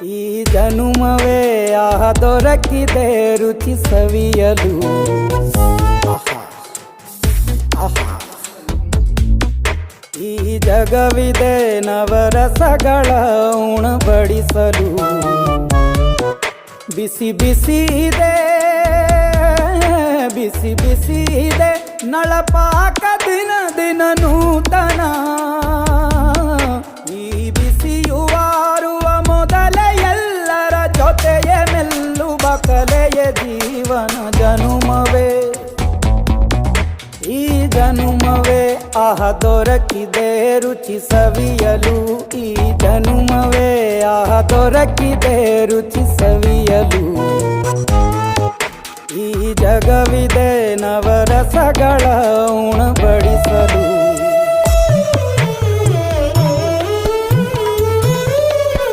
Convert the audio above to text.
ಈ ಜನುಮವೇ ಆಹ ದೊರಕಿದೆ ರುಚಿ ಸವಿಯಲು. ಈ ಜಗವಿದೆ ನವರಸಗಳ ಉಣಬಡಿಸಲು. ಬಿಸಿ ಬಿಸಿ ಇದೆ, ಬಿಸಿ ಬಿಸಿ ಇದೆ ನಳಪಾಕ ದಿನ ದಿನ ನೂತನ. ಈ ಬಿಸಿಯುವಾರುವ ಮೊದಲೇ ಎಲ್ಲರ ಜೊತೆಯೇ ಮೆಲ್ಲುವ ಕಲೆಯ ಜೀವನ ಜನುಮವೇ. ಈ ಜನುಮವೇ ಆಹ ದೊರಕಿದೆ ರುಚಿ ಸವಿಯಲು. ಈ ಜನುಮವೇ ಆಹ ದೊರಕಿದೆ ರುಚಿ ಸವಿಯಲು. ಈ ಜಗವಿದೆ ನವರಸಗಳ ಉಣಬಡಿಸಲು.